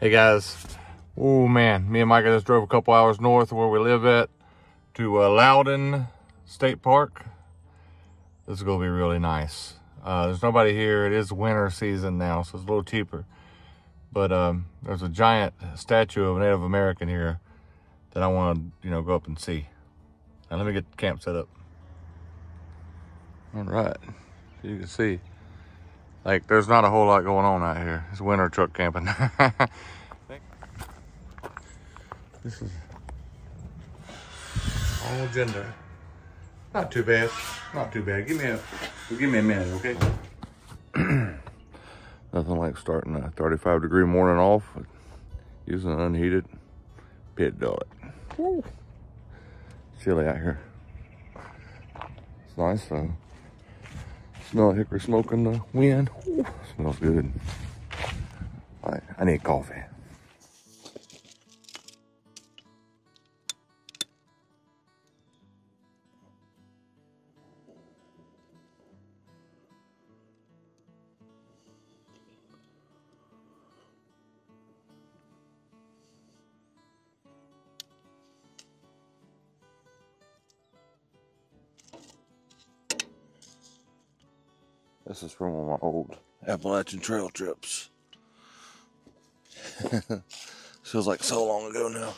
Hey guys, oh man, me and Micah just drove a couple hours north of where we live at to Lowden State Park. This is gonna be really nice. There's nobody here. It is winter season now, so it's a little cheaper. But there's a giant statue of a Native American here that I want to, go up and see. Now let me get the camp set up. All right, so you can see, like, there's not a whole lot going on out here. It's winter truck camping. This is all gender. Not too bad. Not too bad. Give me a minute, okay? Nothing like starting a 35-degree morning off with using an unheated pit dog. Woo. Chilly out here. It's nice though. Smell of hickory smoke in the wind. Woo. Smells good. All right, I need coffee. This is from one of my old Appalachian Trail trips. Feels like so long ago now.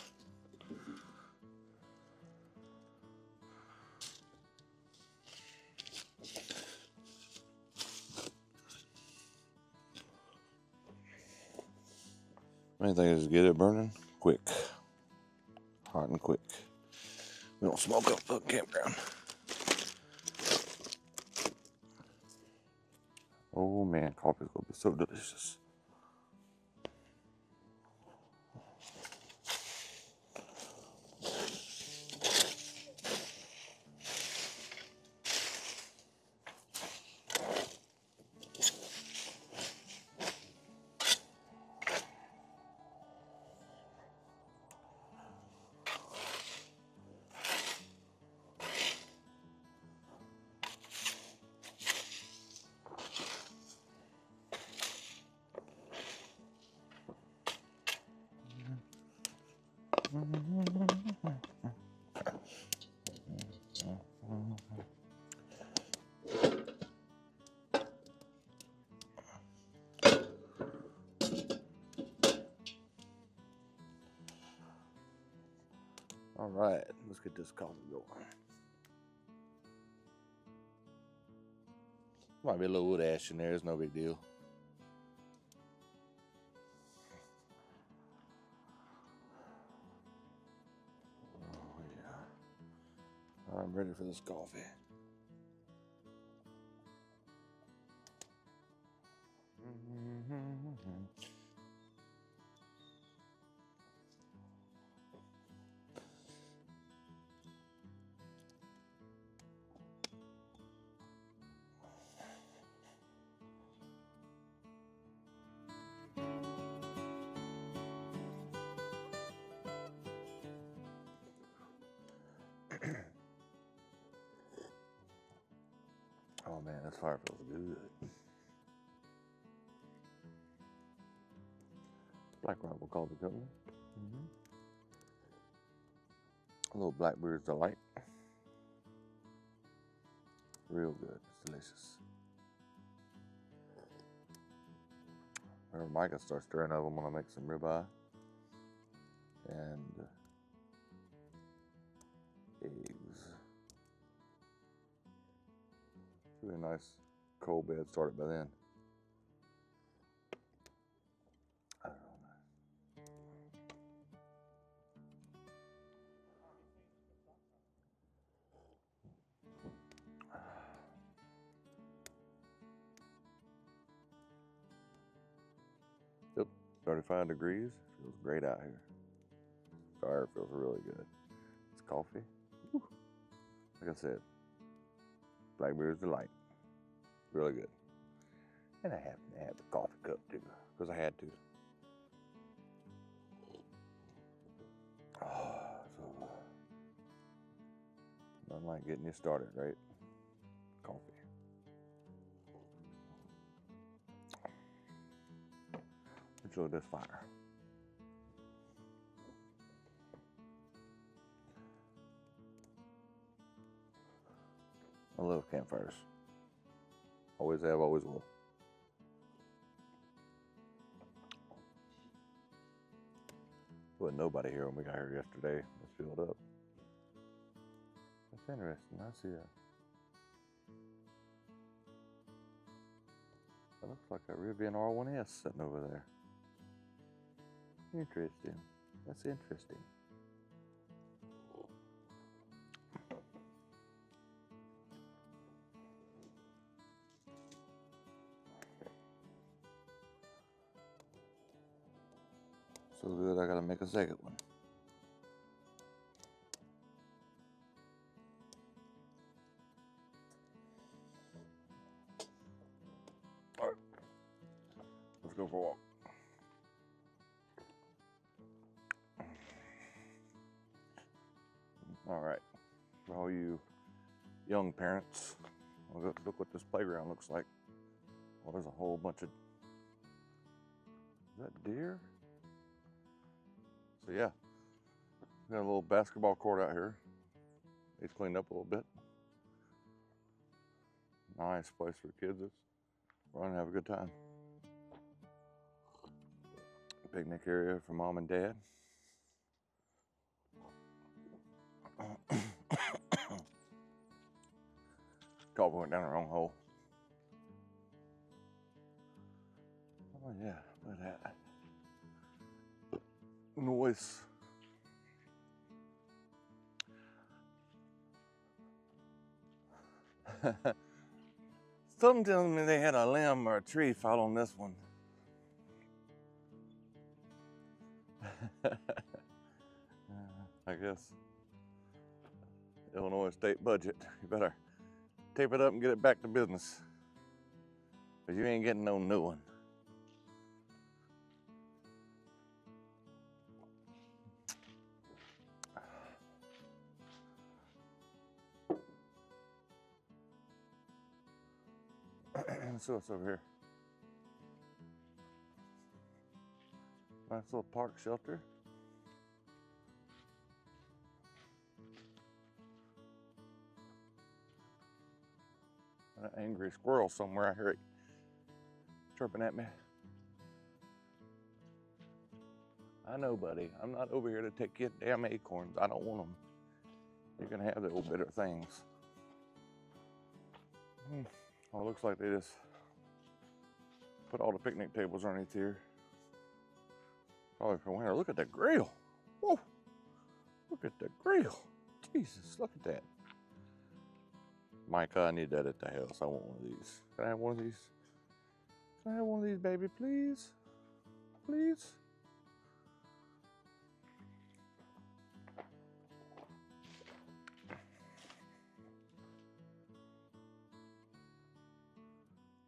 Main thing is get it burning quick. Hot and quick. We don't smoke up the campground. Oh man, coffee's gonna be so delicious. All right, let's get this coffee going. Might be a little wood ash in there, it's no big deal. Oh yeah, I'm ready for this coffee. Oh man, this fire feels good. Blackhawk Coffee Company. A little Blackbeard's Delight. Real good. It's delicious. Remember, Micah starts stirring of them when I make some ribeye and eggs. Really nice cold bed started by then. I don't know. Yep, 35 degrees. Feels great out here. Fire feels really good. It's coffee. Woo. Like I said, Blackbeard's Delight. Really good. And I happen to have the coffee cup too, because I had to. Oh, so nothing like getting you started, right? Coffee. Let's load this fire. I love campfires. Always have, always will. There wasn't nobody here when we got here yesterday. It's filled up. That's interesting. I see that. That looks like a Rivian R1S sitting over there. Interesting. That's interesting. So good, I gotta make a second one. All right, let's go for a walk. All right, for all you young parents, look what this playground looks like. Well, there's a whole bunch of, is that deer? So yeah, got a little basketball court out here. It's cleaned up a little bit. Nice place for kids to run and have a good time. Picnic area for mom and dad. Probably went down the wrong hole. Oh yeah, look at that. Noise. Something tells me they had a limb or a tree fall on this one. I guess Illinois state budget. You better tape it up and get it back to business, because you ain't getting no new one. Let's see what's over here. Nice little park shelter. An angry squirrel somewhere. I hear it chirping at me. I know, buddy. I'm not over here to take your damn acorns. I don't want them. You can have the old bitter things. Oh, it looks like they just put all the picnic tables underneath here. Probably for winter. Look at the grill. Whoa! Look at the grill. Jesus, look at that. Micah, I need that at the house. I want one of these. Can I have one of these? Can I have one of these, baby, please? Please?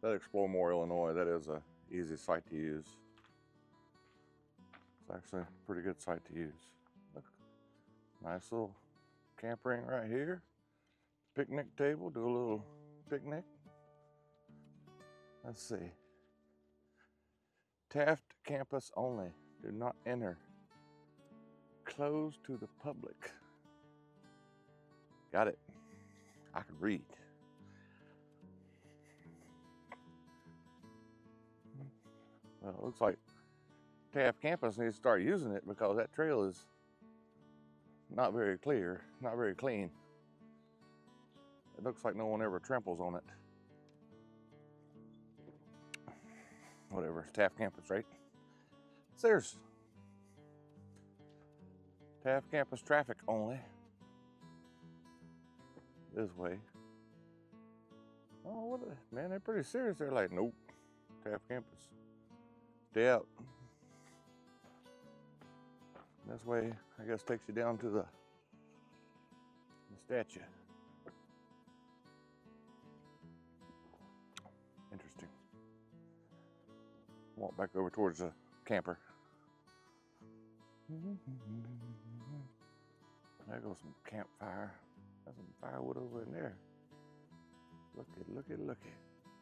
That Explore More Illinois, that is a easy site to use. It's actually a pretty good site to use. Look, nice little camp ring right here. Picnic table, do a little picnic. Let's see. Taft campus only, do not enter. Closed to the public. Got it. I can read. Well, it looks like Taft campus needs to start using it, because that trail is not very clear, not very clean. It looks like no one ever tramples on it. Whatever, it's Taft campus, right? Cirrus. Taft campus traffic only. This way. Oh, what man, they're pretty serious. They're like, nope, Taft campus. Stay out. This way, I guess, takes you down to the statue. Interesting. Walk back over towards the camper. There goes some campfire. There's some firewood over in there. Look at.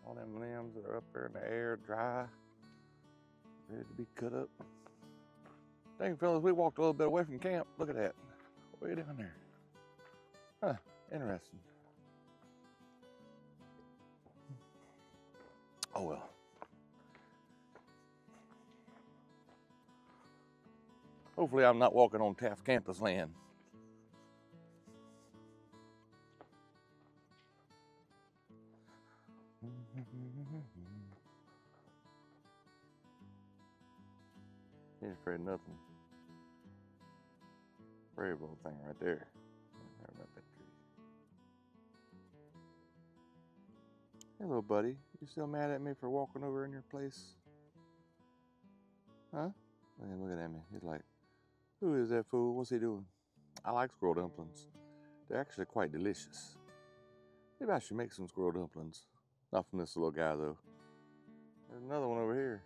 All them limbs that are up there in the air, dry, ready to be cut up. Dang, fellas, we walked a little bit away from camp. Look at that. Way down there. Huh, interesting. Oh well. Hopefully I'm not walking on Taft campus land. He's afraid of nothing. Brave little thing right there. Hello, buddy. You still mad at me for walking over in your place? Huh? Man, looking at me. He's like, who is that fool? What's he doing? I like squirrel dumplings. They're actually quite delicious. Maybe I should make some squirrel dumplings. Not from this little guy, though. There's another one over here.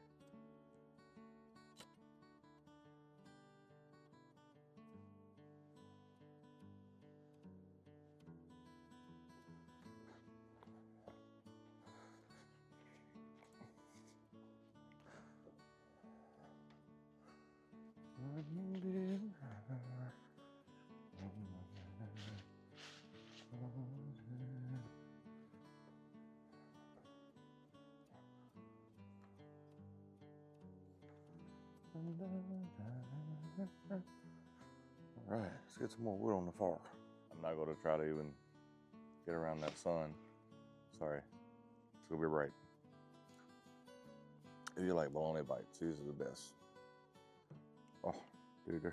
Alright, let's get some more wood on the fire. I'm not going to try to even get around that sun. Sorry. It's going to be bright. If you like bologna bites, these are the best. Oh, dude, they're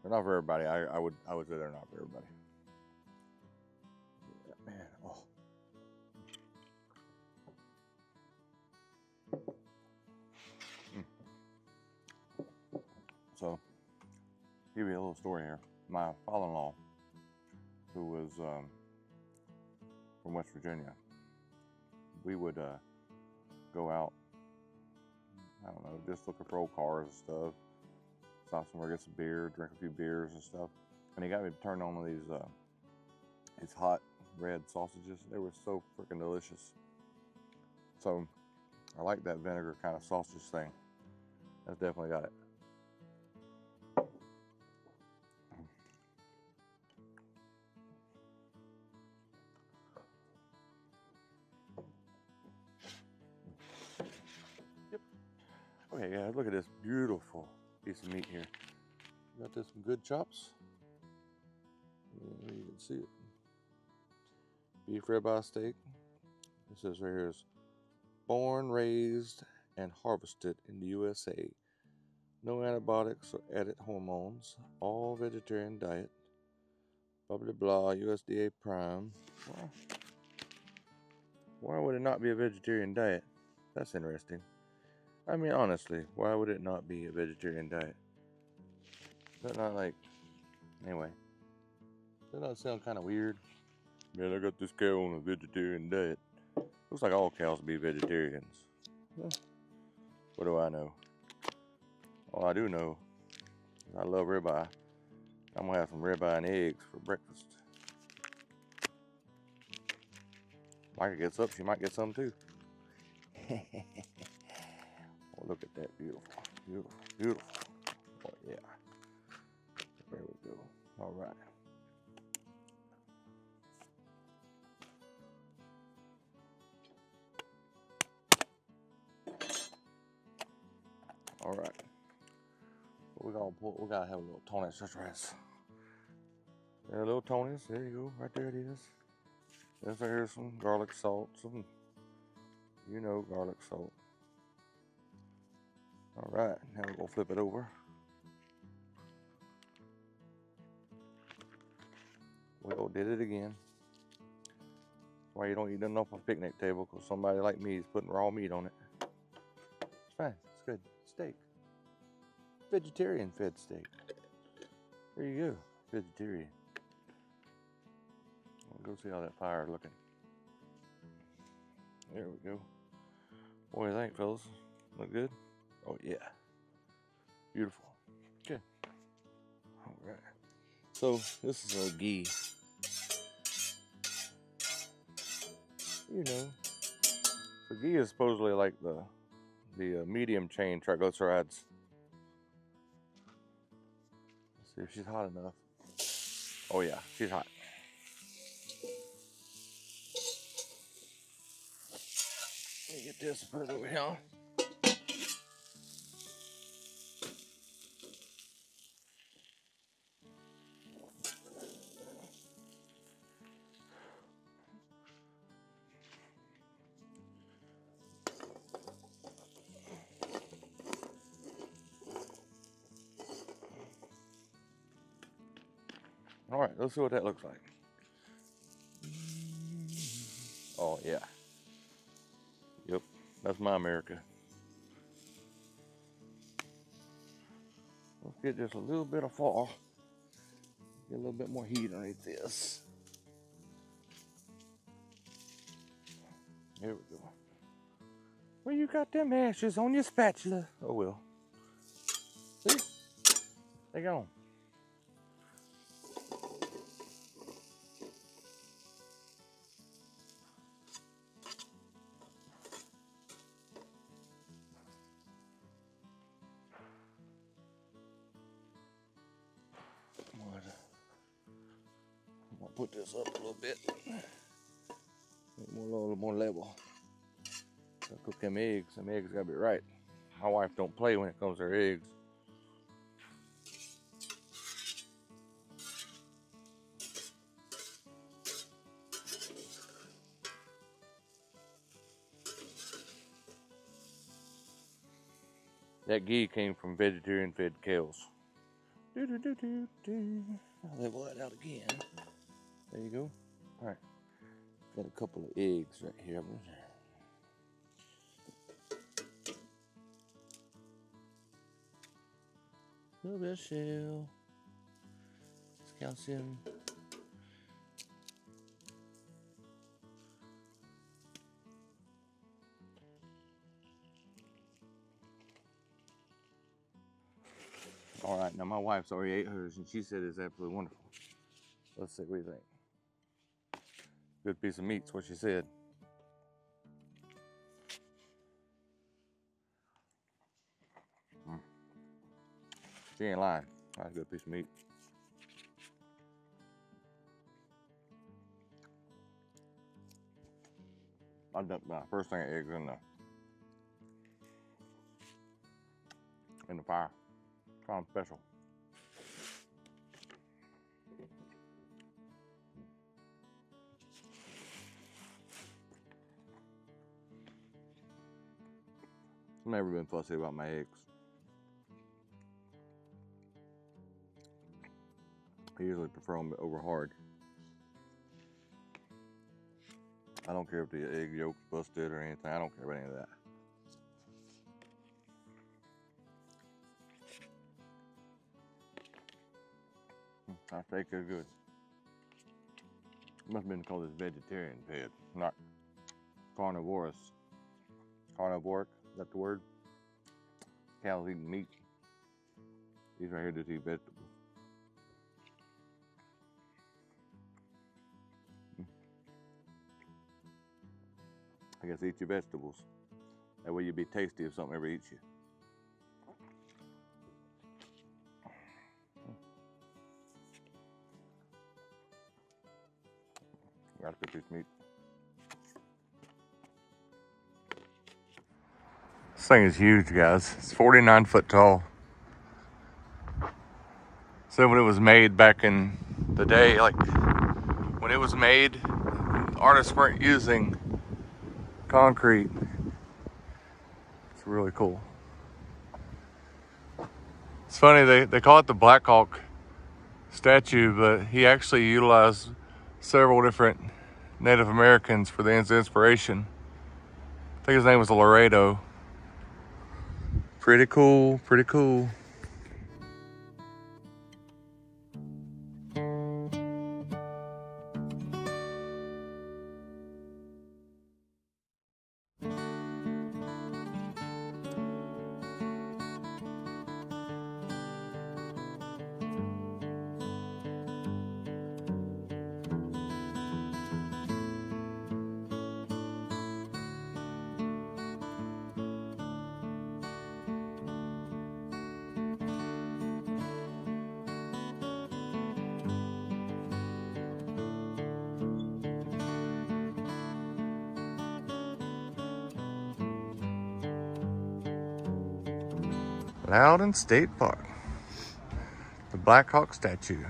not for everybody. I would say they're not for everybody. Yeah, man, oh. So, give you a little story here. My father-in-law, who was from West Virginia, we would go out, I don't know, just looking for old cars and stuff. Stop somewhere, get some beer, drink a few beers and stuff. And he got me to turn on these hot red sausages. They were so freaking delicious. So I like that vinegar kind of sausage thing. That's definitely got it. Yep. Okay, guys, look at this beautiful piece of meat here. Got this some good chops. You can see it. Beef ribeye steak. It says right here is born, raised, and harvested in the USA. No antibiotics or added hormones. All vegetarian diet. Blah blah blah. USDA Prime. Well, why would it not be a vegetarian diet? That's interesting. I mean, honestly, why would it not be a vegetarian diet? Is that not like... Anyway. Does that not sound kind of weird? Man, I got this cow on a vegetarian diet. Looks like all cows be vegetarians. Well, what do I know? All I do know is I love ribeye. I'm gonna have some ribeye and eggs for breakfast. Micah gets up, she might get some too. Oh, look at that, beautiful, beautiful, beautiful. Oh yeah. There we go. All right. All right. We gotta have a little Tony's stress. Yeah, little Tony's. There you go. Right there it is. There's some garlic salt. Some, you know, garlic salt. All right. Now we're gonna flip it over. We all did it again. Why you don't eat nothing off a picnic table? Because somebody like me is putting raw meat on it. It's fine. It's good. Steak. Vegetarian fed steak. There you go. Vegetarian. We'll go see how that fire is looking. There we go. What do you think, fellas? Look good? Oh yeah. Beautiful. Okay. All right. So this is a ghee. You know. So ghee is supposedly like the medium chain triglycerides. Let's see if she's hot enough. Oh yeah, she's hot. me get this and put it over here. All right, let's see what that looks like. Oh yeah. Yep, that's my America. Let's get just a little bit of fall. Get a little bit more heat underneath this. Here we go. Well, you got them ashes on your spatula. Oh well. See? They gone. I'm gonna put this up a little bit. Make it a little more level. I'll cook them eggs. Them eggs gotta be right. My wife don't play when it comes to her eggs. That ghee came from vegetarian fed cows. I'll level that out again. There you go. All right. Got a couple of eggs right here. A little bit of shell. It's calcium. All right, now my wife's already ate hers and she said it's absolutely wonderful. Let's see what you think. Good piece of meat's what she said. She ain't lying. That's a good piece of meat. I dumped my first thing of eggs in the fire. Kind of special. I've never been fussy about my eggs. I usually prefer them over hard. I don't care if the egg yolk's busted or anything. I don't care about any of that. Our steak is good. It must have been called this vegetarian pig, not carnivorous. Carnivoric, is that the word? Cows eating meat. These right here just eat vegetables. I guess eat your vegetables. That way you'll be tasty if something ever eats you. Got a good piece of meat. This thing is huge, guys. It's 49 foot tall. So when it was made back in the day, like when it was made, artists weren't using concrete. It's really cool. It's funny, they call it the Blackhawk statue, but he actually utilized several different Native Americans for the inspiration. I think his name was Laredo. Pretty cool, pretty cool. Lowden State Park. The Blackhawk statue.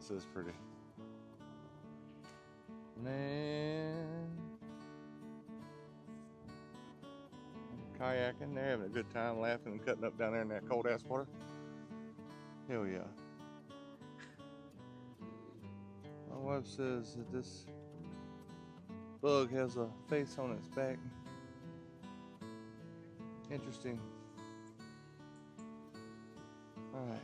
This is pretty. Man. Kayaking, they're having a good time laughing and cutting up down there in that cold ass water. Hell yeah. My wife says that this bug has a face on its back. Interesting. Alright.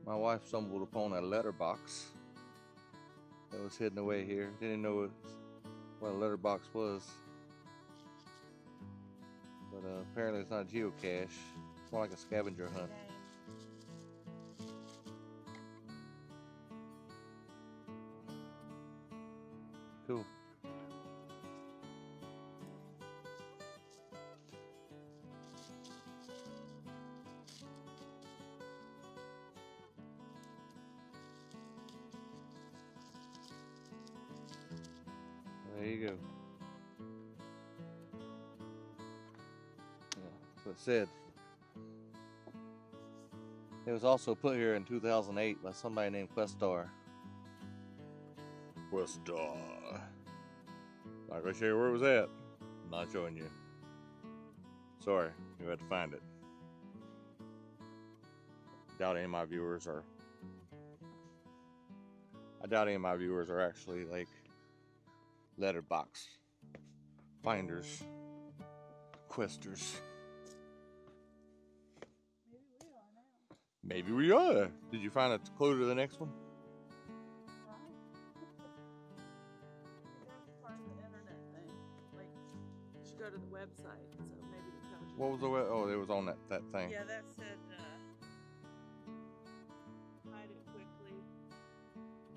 My wife stumbled upon a letterbox that was hidden away here. Didn't know what a letterbox was. But apparently it's not a geocache. It's more like a scavenger hunt. Cool. There you go. Yeah, that's what it said. It was also put here in 2008 by somebody named Questar. Questar. Not gonna show you where it was at. I'm not showing you. Sorry, you had to find it. Doubt any of my viewers are. I doubt any of my viewers are actually like letterbox finders, questers. Maybe we are. Did you find a clue to the next one? That's part of the internet thing. Like, you should go to the website, so maybe it tells you. What was the web? Oh, it was on that thing. Yeah, that said, hide it quickly,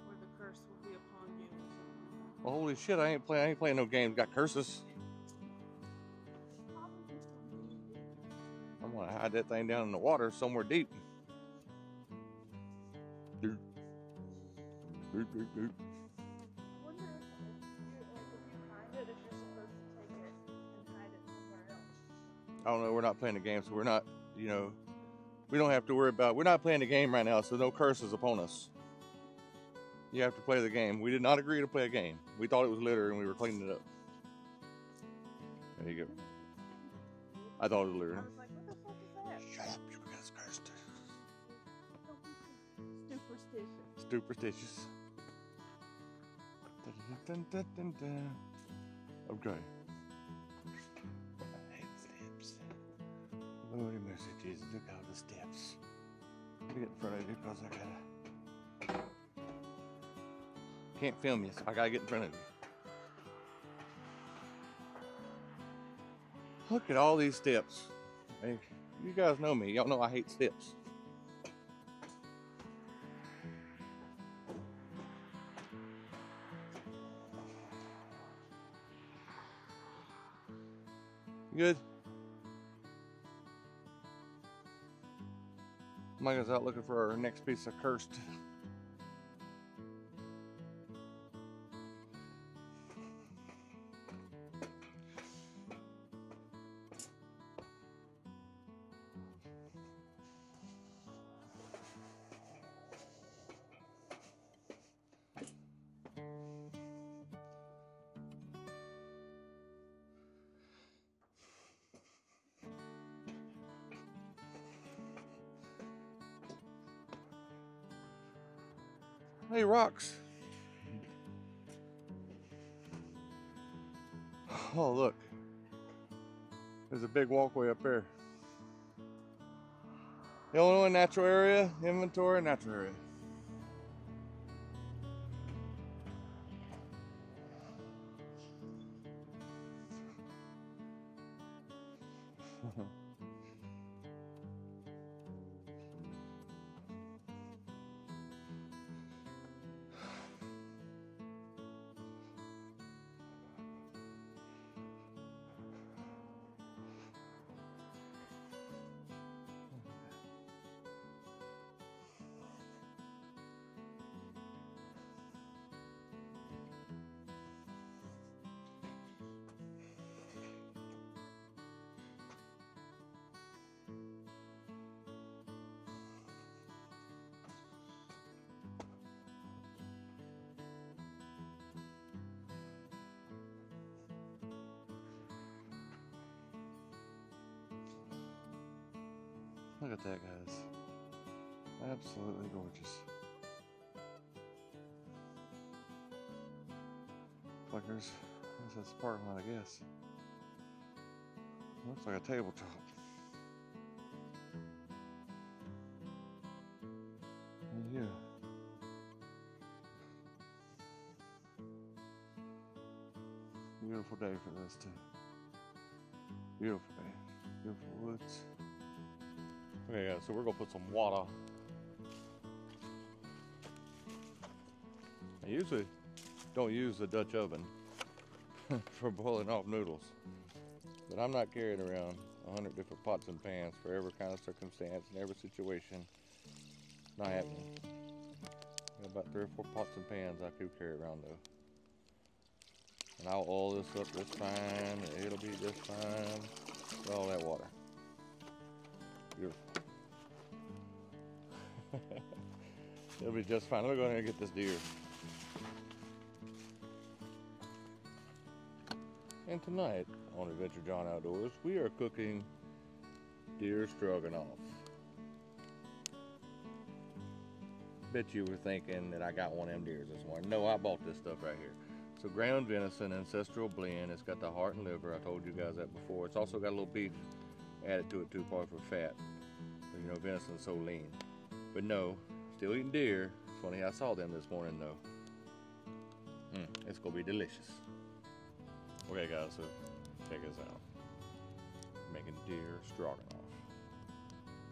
or the curse will be upon you, or something. Well, holy shit! I ain't playing no games. Got curses. I'm gonna hide that thing down in the water somewhere deep. Doot. Doot, doot, doot. I wonder if you find it, if you're supposed to take it and hide it somewhere else. I don't know. We're not playing the game, so we're not. You know, we don't have to worry about. We're not playing the game right now, so no curses upon us. You have to play the game. We did not agree to play a game. We thought it was litter, and we were cleaning it up. There you go. I thought it was litter. I was like, what the fuck is that? Shut up! You guys cursed. Superstitious. Superstitious. Dun, dun, dun, dun, dun. Okay. I hate slips. Lordy mercy, Jesus, look out the steps. Let me get in front of you because I gotta... Can't film you, so I gotta get in front of you. Look at all these steps. Hey, you guys know me. Y'all know I hate steps. You good? Micah's out looking for our next piece of cursed. Hey, rocks. Oh, look. There's a big walkway up there. Illinois natural area, inventory, natural area. Look at that, guys. Absolutely gorgeous. Clickers. This is the parking lot, I guess. Looks like a tabletop. Yeah. Beautiful day for this too. Beautiful day. Beautiful woods. Okay, yeah, so we're gonna put some water. I usually don't use the Dutch oven for boiling off noodles, but I'm not carrying around 100 different pots and pans for every kind of circumstance and every situation. Not happening. Got about 3 or 4 pots and pans I do carry around though. And I'll oil this up just fine, and it'll be just fine with all that water. Beautiful. It'll be just fine. Let me go ahead and get this deer. And tonight on Adventure John Outdoors, we are cooking deer stroganoff. Bet you were thinking that I got one of them deers this morning. No, I bought this stuff right here. So ground venison, ancestral blend. It's got the heart and liver. I told you guys that before. It's also got a little beef added to it too, probably for fat. But, you know, venison's so lean. But no, still eating deer. It's funny, I saw them this morning though. It's gonna be delicious. Okay guys, so check this out. Making deer stroganoff.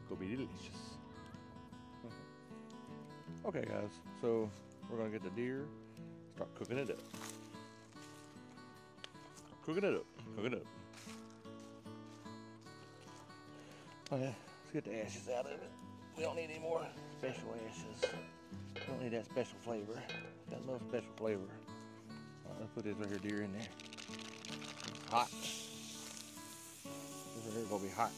Gonna be delicious. Okay guys, so we're gonna get the deer, start cooking it up. Cooking it up, cooking it up. Okay, let's get the ashes out of it. We don't need any more special ashes. We don't need that special flavor. Got enough special flavor. Alright, let's put this right here, deer in there. It's hot. This right here is gonna be hot.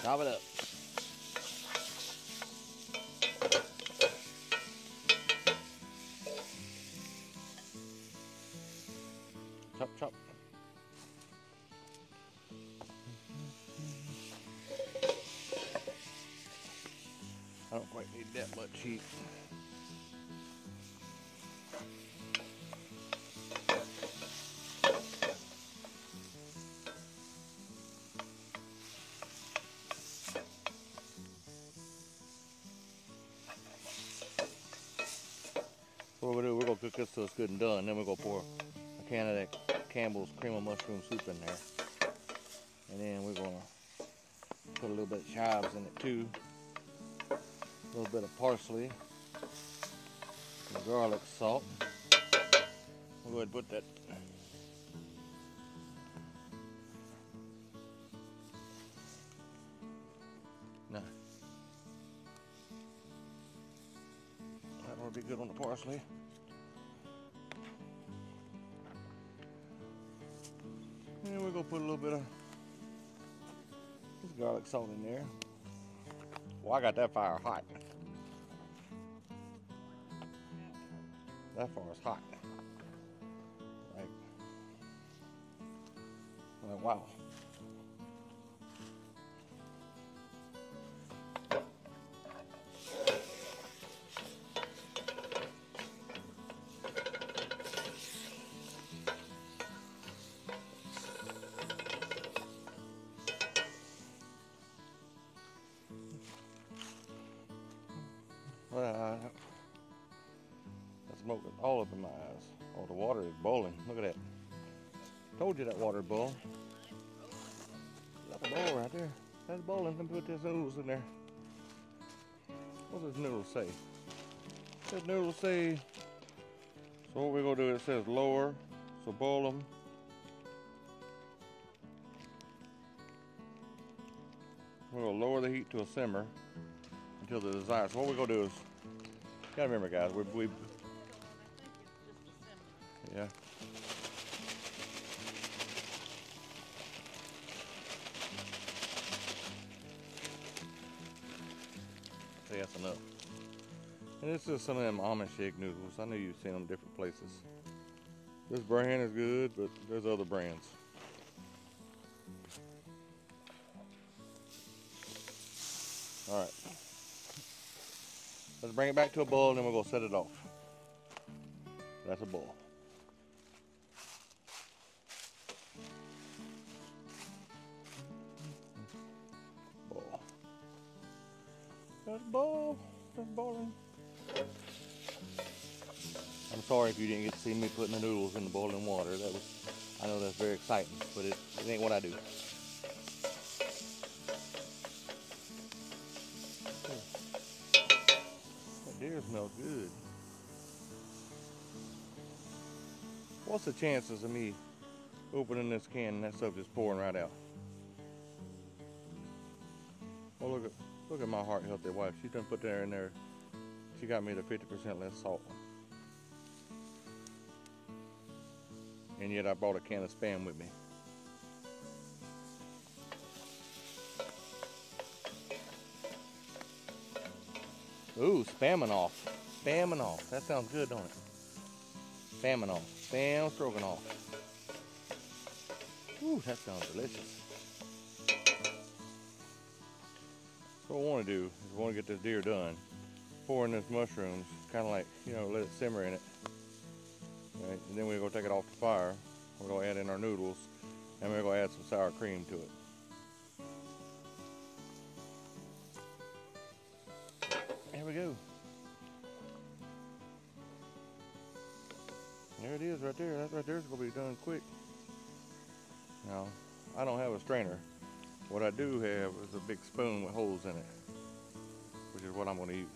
Chop it up. Chop, chop. I don't quite need that much heat. cook this till it's good and done. Then we're gonna pour a can of that Campbell's cream of mushroom soup in there. And then we're gonna put a little bit of chives in it too. A little bit of parsley. Some garlic salt. We'll go ahead and put that. Now, that ought to be good on the parsley. And we're gonna put a little bit of this garlic salt in there. Well, I got that fire hot. That fire's hot. Like wow. That's smoking all up in my eyes. Oh, the water is boiling. Look at that. Told you that water boil. That's a bowl right there. That's boiling. Let me put this noodles in there. What does noodles say? This noodles say. So what we're gonna do? It says lower. So boil them. We're gonna lower the heat to a simmer until the desired. So what we're gonna do is, you gotta remember, guys, we yeah. So that's enough. And this is some of them almond shake noodles. I know you've seen them different places. This brand is good, but there's other brands. All right. Let's bring it back to a boil, and then we're gonna set it off. That's a boil. Boil. That's boil. That's boiling. I'm sorry if you didn't get to see me putting the noodles in the boiling water. I know that's very exciting, but it ain't what I do. That deer smells good. What's the chances of me opening this can and that stuff just pouring right out? Well, look at my heart healthy wife. She done put that in there. She got me the 50% less salt. And yet I brought a can of Spam with me. Ooh, spamming off. Spamming off. That sounds good, don't it? Spamming off. Spam stroganoff. Ooh, that sounds delicious. So what I want to do is I want to get this deer done. Pour in this mushrooms, kind of like, let it simmer in it. Right? And then we're going to take it off the fire. We're going to add in our noodles, and we're going to add some sour cream to it. There we go. There it is right there. That right there is going to be done quick. Now, I don't have a strainer. What I do have is a big spoon with holes in it, which is what I'm going to use.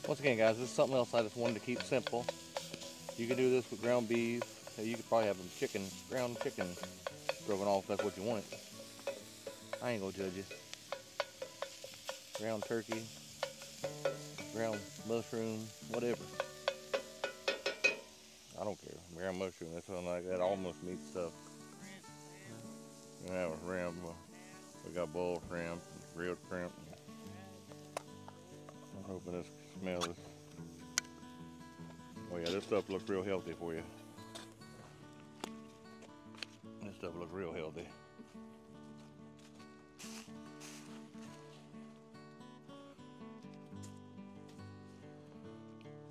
Once again, guys, this is something else I just wanted to keep simple. You can do this with ground beef. You could probably have some ground chicken stroganoff if that's what you want. I ain't gonna judge you. Ground turkey, ground mushroom, whatever. I don't care. Ground mushroom, that's something like that, almost meat stuff. And that was shrimp. We got boiled shrimp, grilled shrimp. I'm hoping this smells. Oh yeah, this stuff looks real healthy for you. This stuff looks real healthy.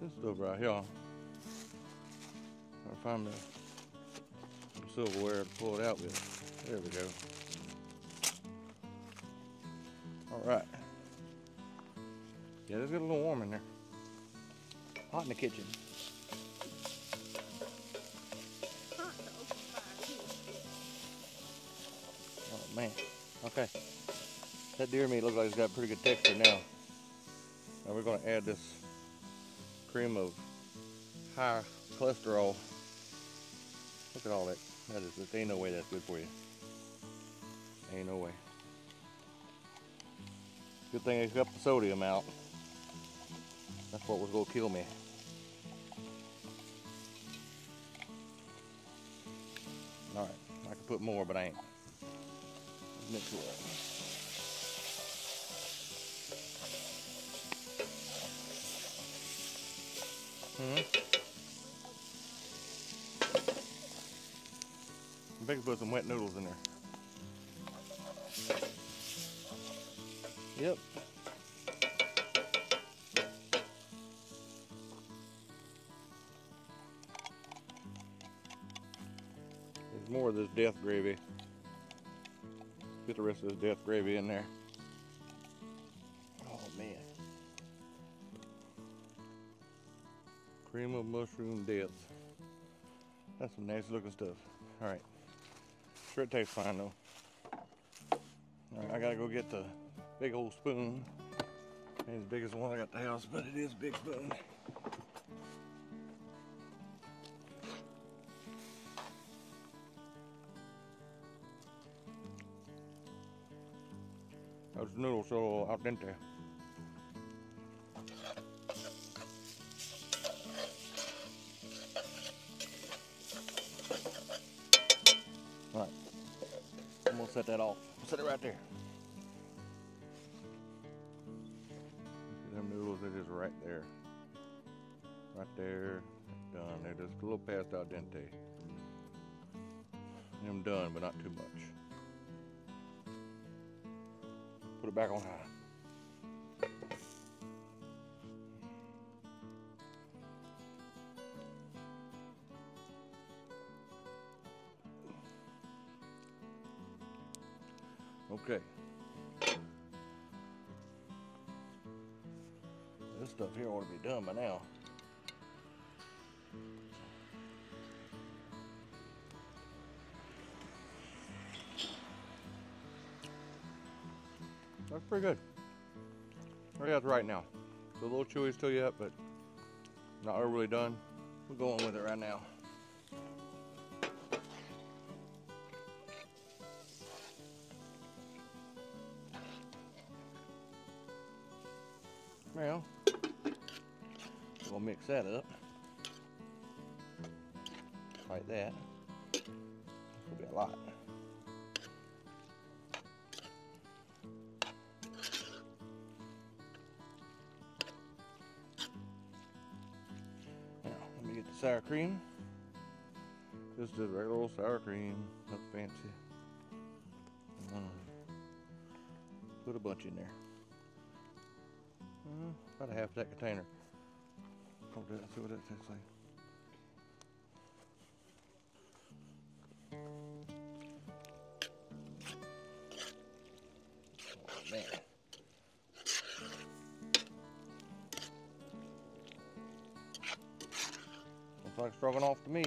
This stuff right here. I'll find silverware to pull it out with. There we go. All right. Yeah, it's getting a little warm in there. Hot in the kitchen. Oh man. Okay. That deer meat looks like it's got pretty good texture now. Now we're going to add this cream of high cholesterol. Look at all that. There ain't no way that's good for you. Ain't no way. Good thing I kept the sodium out. That's what was going to kill me. Alright, I could put more, but I ain't. Let's mix it up. I think I put some wet noodles in there. Yep. There's more of this death gravy. Get the rest of this death gravy in there. Oh man. Cream of mushroom death. That's some nasty looking stuff. Alright. Sure it tastes fine though. Alright, I gotta go get the big old spoon. Ain't the biggest one I got at the house, but it is a big spoon. Those noodles so al dente. Alright, I'm gonna set that off. Set it right there. Them noodles are just right there. Right there, done. They're just a little past al dente. Them done, but not too much. Put it back on high. Okay. This stuff here ought to be done by now. That's pretty good. I think that's right now. It's a little chewy still yet, but not overly done. We're going with it right now. Now, we're gonna mix that up like that. This will be a lot. Now, let me get the sour cream. Just a regular old sour cream, nothing fancy. Put a bunch in there. About a half that container. Hold that, see what that tastes like. Oh man. Looks like stroganoff to me.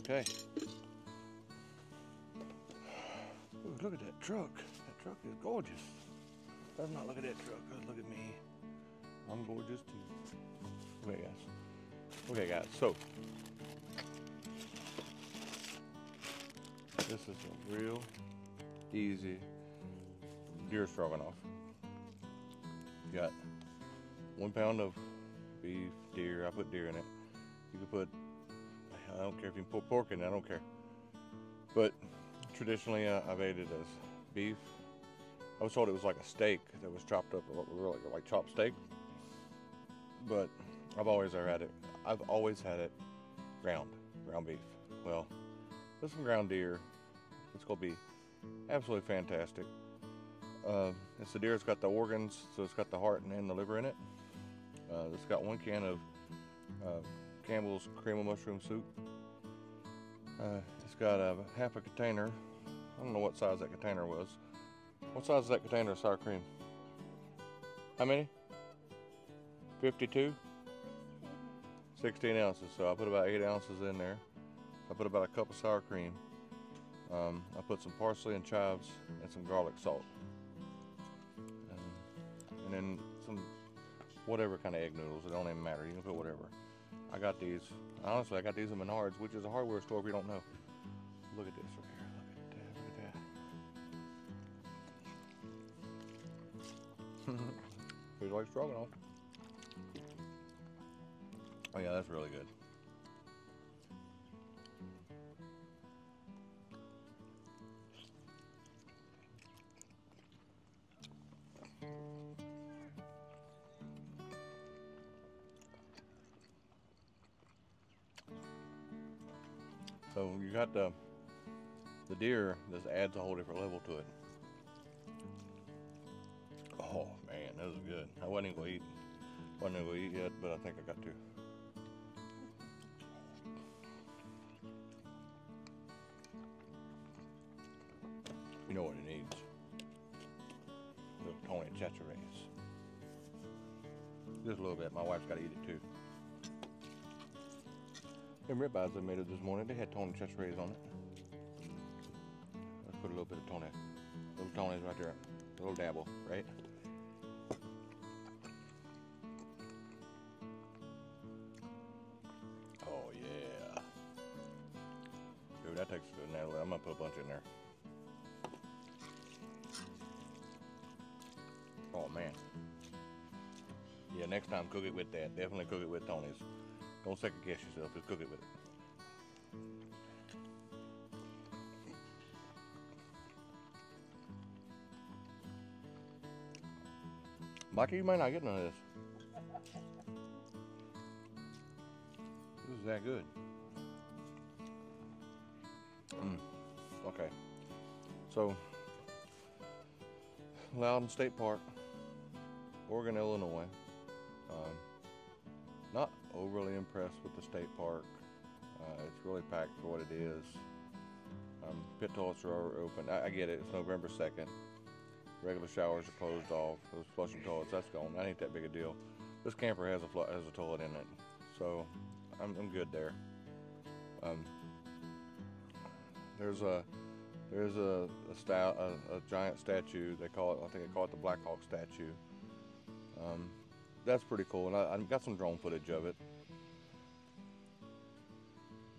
Okay. Ooh, look at that truck. That truck is gorgeous. Let's not look at that truck. Let's look at me. I'm gorgeous too. Okay, guys. Okay, guys. So this is a real easy deer stroganoff. You got 1 pound of beef, deer. I put deer in it. You can put, I don't care if you put pork in it. I don't care. But traditionally, I've ate it as beef. I was told it was like a steak that was chopped up, really like chopped steak. But I've always had it ground beef. Well, this is some ground deer. It's gonna be absolutely fantastic. It's the deer. It's got the organs, so it's got the heart and the liver in it. It's got 1 can of Campbell's cream of mushroom soup. It's got a half a container. I don't know what size that container was. What size is that container of sour cream? How many? 52? 16 ounces. So I put about 8 ounces in there. I put about a cup of sour cream. I put some parsley and chives and some garlic salt. And then some whatever kind of egg noodles. It don't even matter. You can put whatever. I got these. Honestly, I got these at Menards, which is a hardware store if you don't know. Look at this right here. Look at that. Look at that. Tastes like stroganoff. Oh yeah, that's really good. So you got the deer. This adds a whole different level to it. Oh man, that was good. I wasn't even gonna eat. Wasn't even gonna eat yet, but I think I got to. You know what it needs? Little Tony Chachere's. Just a little bit. My wife's got to eat it too. Them ribeyes I made it this morning, they had Tony Chachere's on it. Let's put a little bit of Tony. Little Tony's right there. A little dabble, right? Oh yeah. Dude, that takes good. Now I'm gonna put a bunch in there. Oh man. Yeah, next time cook it with that. Definitely cook it with Tony's. Don't second guess yourself, just cook it with it. Mikey, you might not get none of this. This is that good. Okay. So, Lowden State Park, Oregon, Illinois. Not overly impressed with the state park. It's really packed for what it is. Pit toilets are open. I get it. It's November 2nd. Regular showers are closed off. Those flushing toilets, that's gone. That ain't that big a deal. This camper has a toilet in it, so I'm good there. There's a giant statue. They call it. I think they call it the Blackhawk statue. That's pretty cool, and I got some drone footage of it.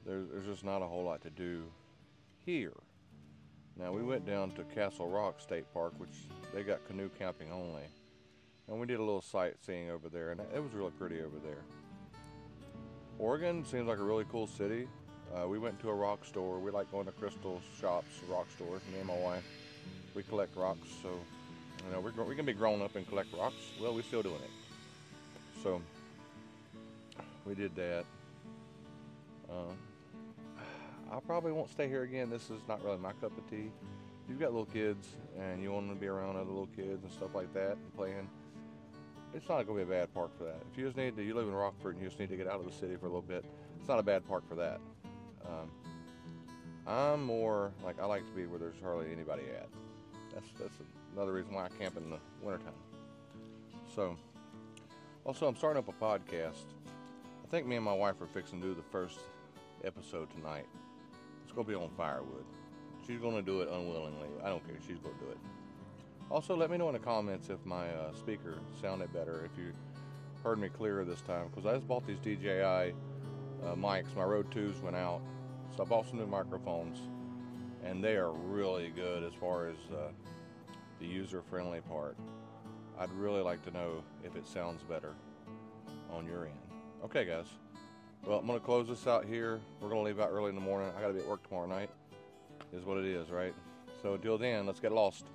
There's just not a whole lot to do here. Now we went down to Castle Rock State Park, which they got canoe camping only, and we did a little sightseeing over there, and it was really pretty over there. Oregon seems like a really cool city. We went to a rock store. We like going to crystal shops, rock stores. Me and my wife, we collect rocks, so you know we can be grown up and collect rocks. Well, we're still doing it. So we did that. I probably won't stay here again. This is not really my cup of tea. If you've got little kids and you want them to be around other little kids and stuff like that and playing, it's not going to be a bad park for that. If you just need to, you live in Rockford and you just need to get out of the city for a little bit, it's not a bad park for that. I'm more like I like to be where there's hardly anybody at. That's another reason why I camp in the wintertime. So, also I'm starting up a podcast. I think me and my wife are fixing to do the first episode tonight. It's going to be on firewood. She's going to do it unwillingly. I don't care. She's going to do it. Also, let me know in the comments if my speaker sounded better, if you heard me clearer this time, because I just bought these DJI mics. My Rode 2s went out, so I bought some new microphones, and they are really good as far as the user-friendly part. I'd really like to know if it sounds better on your end. Okay, guys. Well, I'm going to close this out here. We're going to leave out early in the morning. I got to be at work tomorrow night. Is what it is, right? So until then, let's get lost.